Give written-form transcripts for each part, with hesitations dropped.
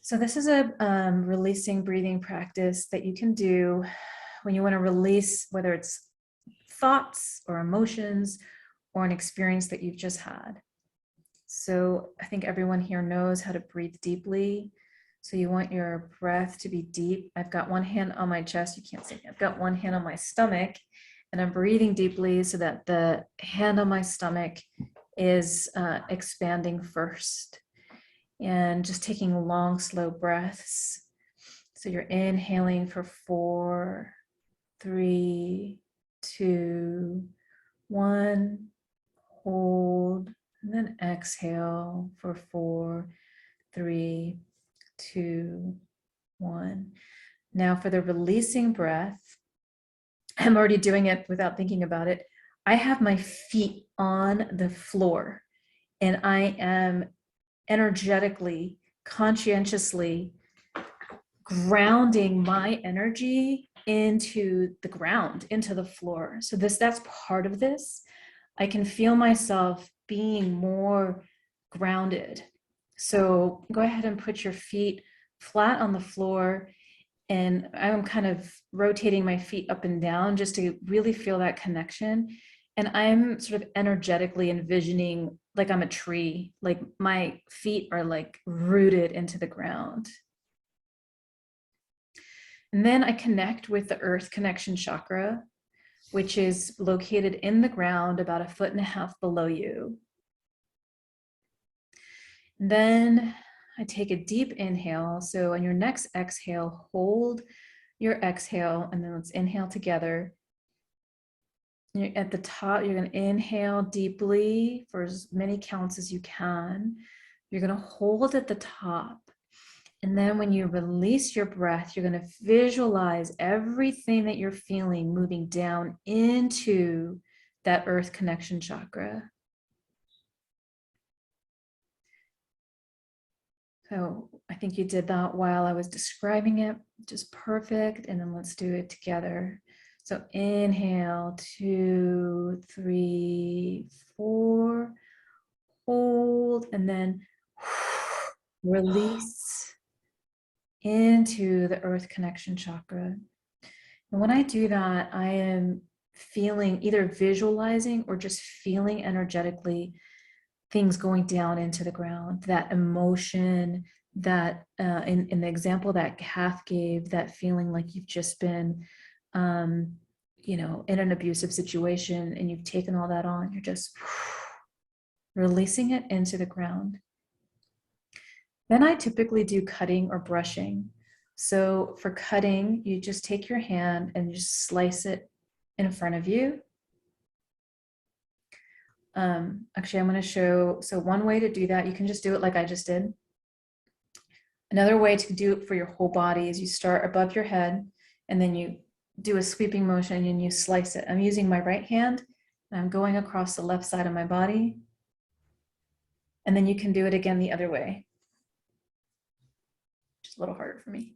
So this is a releasing breathing practice that you can do when you want to release, whether it's thoughts or emotions or an experience that you've just had. So I think everyone here knows how to breathe deeply. So you want your breath to be deep. I've got one hand on my chest. You can't see me. I've got one hand on my stomach, and I'm breathing deeply so that the hand on my stomach is expanding first. And just taking long, slow breaths. So you're inhaling for 4, 3, 2, 1. Hold, and then exhale for 4, 3, 2, 1. Now for the releasing breath, I'm already doing it without thinking about it. I have my feet on the floor, and I am energetically, conscientiously grounding my energy into the ground, into the floor. So that's part of this. I can feel myself being more grounded. So go ahead and put your feet flat on the floor, and I'm kind of rotating my feet up and down just to really feel that connection. And I'm sort of energetically envisioning like I'm a tree, like my feet are like rooted into the ground. And then I connect with the earth connection chakra, which is located in the ground about 1.5 feet below you. And then I take a deep inhale. So on your next exhale, hold your exhale, and then let's inhale together. At the top, you're going to inhale deeply for as many counts as you can. You're going to hold at the top. And then when you release your breath, you're going to visualize everything that you're feeling moving down into that earth connection chakra. So I think you did that while I was describing it, just perfect. And then let's do it together. So inhale, 2, 3, 4, hold, and then release into the earth connection chakra. And when I do that, I am feeling, either visualizing or just feeling energetically things going down into the ground, that emotion, that in the example that Kath gave, that feeling like you've just been in an abusive situation and you've taken all that on, you're just releasing it into the ground. Then I typically do cutting or brushing. So for cutting, you just take your hand and just slice it in front of you. Actually, I'm going to show, so one way to do that, you can just do it like I just did. Another way to do it for your whole body is you start above your head and then you do a sweeping motion and you slice it. I'm using my right hand and I'm going across the left side of my body. And then you can do it again the other way. Just a little harder for me.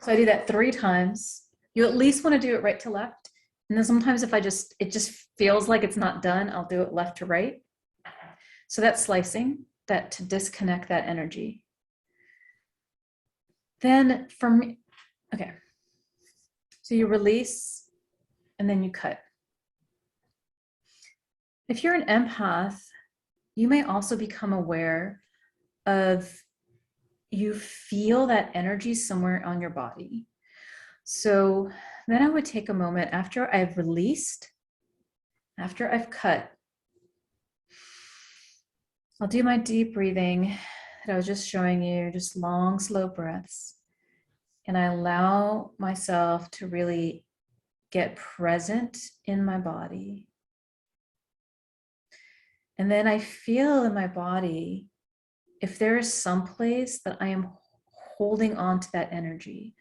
So I do that 3 times. You at least want to do it right to left. And then sometimes if it just feels like it's not done, I'll do it left to right. So that's slicing, that to disconnect that energy. Then okay. So you release and then you cut. If you're an empath, you may also become aware of, you feel that energy somewhere on your body. So then I would take a moment after I've released, after I've cut, I'll do my deep breathing that I was just showing you, just long, slow breaths. And I allow myself to really get present in my body. And then I feel in my body if there is some place that I am holding on to that energy.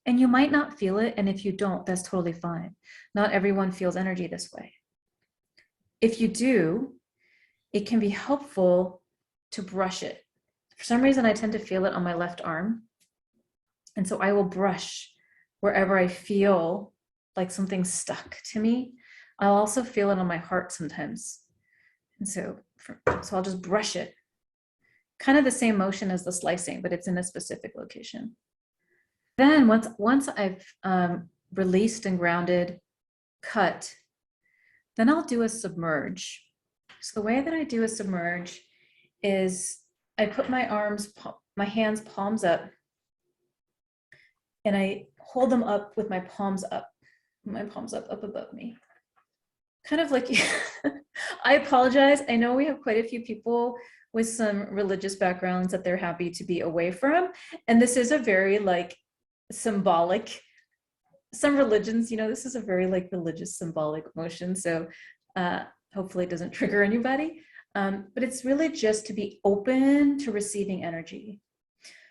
And you might not feel it, and if you don't, that's totally fine. Not everyone feels energy this way. If you do, it can be helpful to brush it. For some reason, I tend to feel it on my left arm. And so I will brush wherever I feel like something's stuck to me. I'll also feel it on my heart sometimes. And so I'll just brush it. kind of the same motion as the slicing, but it's in a specific location. Then once I've released and grounded, cut, then I'll do a submerge. So the way that I do a submerge is I put my hands palms up, and I hold them up with my palms up above me. Kind of like, I apologize. I know we have quite a few people with some religious backgrounds that they're happy to be away from. And this is a very like symbolic, some religions, this is a very like religious symbolic motion. So hopefully it doesn't trigger anybody. But it's really just to be open to receiving energy.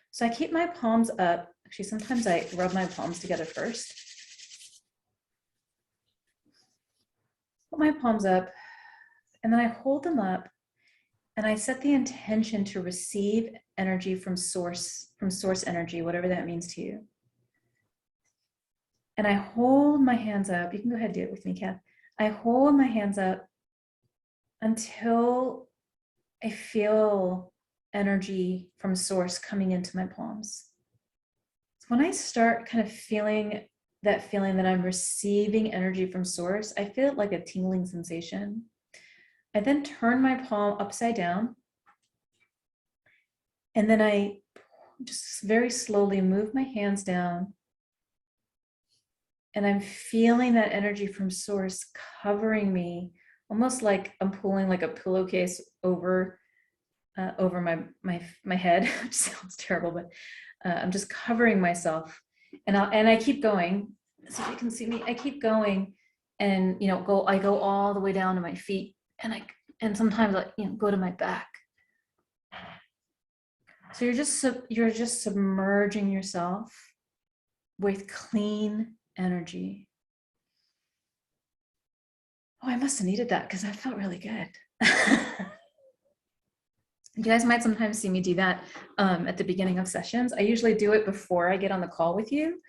So I keep my palms up. Actually, sometimes I rub my palms together first. Put my palms up, and then I hold them up, and I set the intention to receive energy from source energy, whatever that means to you. And I hold my hands up. You can go ahead and do it with me, Kath. I hold my hands up until I feel energy from source coming into my palms. So when I start kind of feeling that I'm receiving energy from source, I feel it like a tingling sensation. I then turn my palm upside down, and then I just very slowly move my hands down, and I'm feeling that energy from source covering me, almost like I'm pulling like a pillowcase over my head. Which sounds terrible, but I'm just covering myself, and I keep going. So if you can see me, I keep going, and I go all the way down to my feet, and sometimes I go to my back. So you're just submerging yourself with clean energy. Oh, I must have needed that because that felt really good. You guys might sometimes see me do that at the beginning of sessions. I usually do it before I get on the call with you.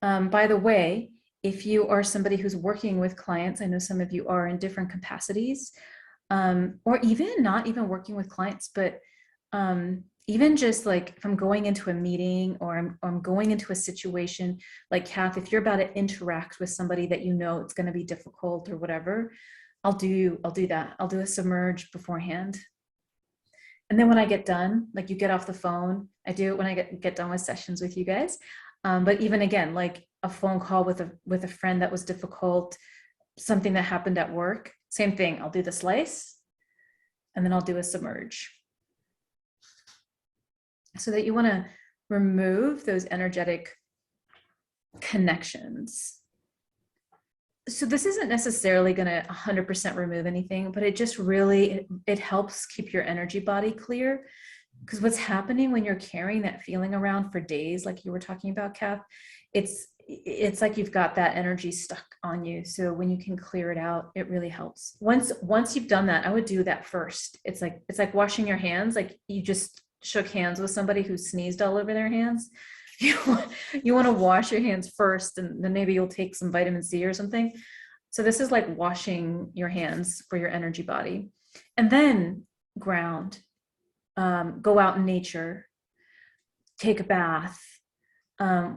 By the way, if you are somebody who's working with clients, I know some of you are in different capacities, or even not even working with clients, but even just like if I'm going into a meeting or I'm going into a situation like Kath, if you're about to interact with somebody that it's going to be difficult or whatever, I'll do that. I'll do a submerge beforehand. And then when I get done, like you get off the phone, I do it when I get done with sessions with you guys. But even again, like a phone call with a friend that was difficult, something that happened at work, same thing. I'll do the slice, and then I'll do a submerge. So that you want to remove those energetic connections. So this isn't necessarily going to 100% remove anything, but it just really, it helps keep your energy body clear. Because what's happening when you're carrying that feeling around for days, like you were talking about, Kath, it's like you've got that energy stuck on you. So when you can clear it out, it really helps. Once you've done that, I would do that first. It's like washing your hands. Like you just shook hands with somebody who sneezed all over their hands. You want to wash your hands first, and then maybe you'll take some vitamin C or something. So this is like washing your hands for your energy body. And then ground, go out in nature, take a bath,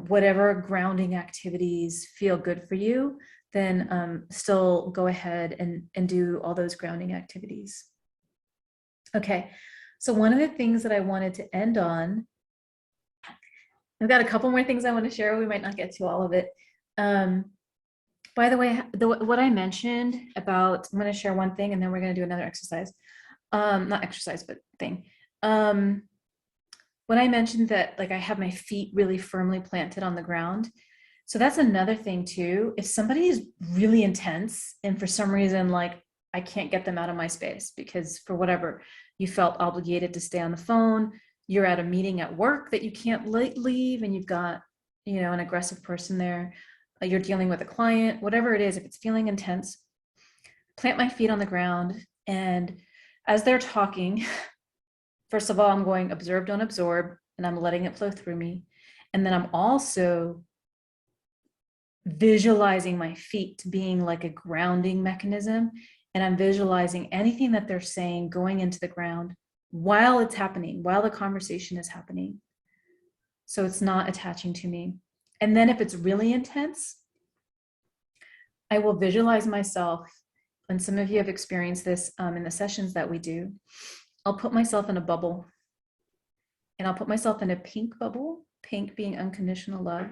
whatever grounding activities feel good for you, then still go ahead and do all those grounding activities. Okay, so one of the things that I wanted to end on, I've got a couple more things I want to share. We might not get to all of it. By the way, what I mentioned about, I'm going to share one thing and then we're going to do another exercise. Not exercise, but thing. When I mentioned that, like I have my feet really firmly planted on the ground. So that's another thing too. If somebody is really intense and for some reason, like I can't get them out of my space because for whatever, you felt obligated to stay on the phone, you're at a meeting at work that you can't leave and you've got, an aggressive person there, you're dealing with a client, whatever it is, if it's feeling intense, plant my feet on the ground. And as they're talking, first of all, I'm going observe, don't absorb, and I'm letting it flow through me. And then I'm also visualizing my feet being like a grounding mechanism. And I'm visualizing anything that they're saying going into the ground, while it's happening, while the conversation is happening. So it's not attaching to me. And then if it's really intense, I will visualize myself, and some of you have experienced this in the sessions that we do. I'll put myself in a bubble, and I'll put myself in a pink bubble, pink being unconditional love.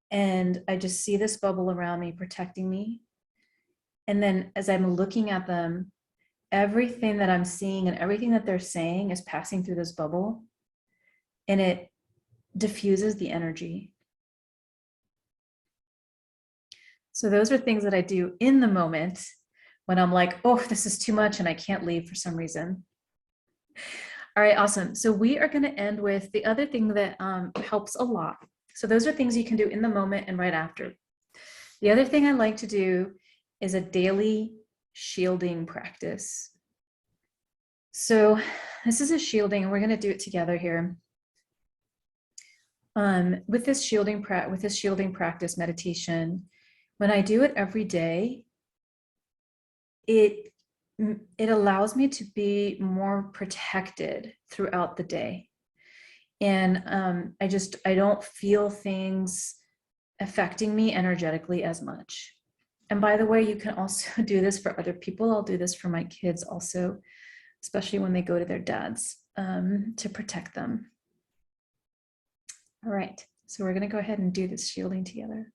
And I just see this bubble around me protecting me. And then as I'm looking at them, everything that I'm seeing and everything that they're saying is passing through this bubble, and it diffuses the energy. So those are things that I do in the moment when I'm like, oh, this is too much and I can't leave for some reason. All right, awesome. So we are going to end with the other thing that helps a lot. So those are things you can do in the moment and right after. The other thing I like to do is a daily shielding practice. So this is a shielding, and we're going to do it together here. With this shielding practice meditation, when I do it every day, it allows me to be more protected throughout the day. And I don't feel things affecting me energetically as much. And by the way, you can also do this for other people. I'll do this for my kids also, especially when they go to their dads, to protect them. All right, so we're going to go ahead and do this shielding together.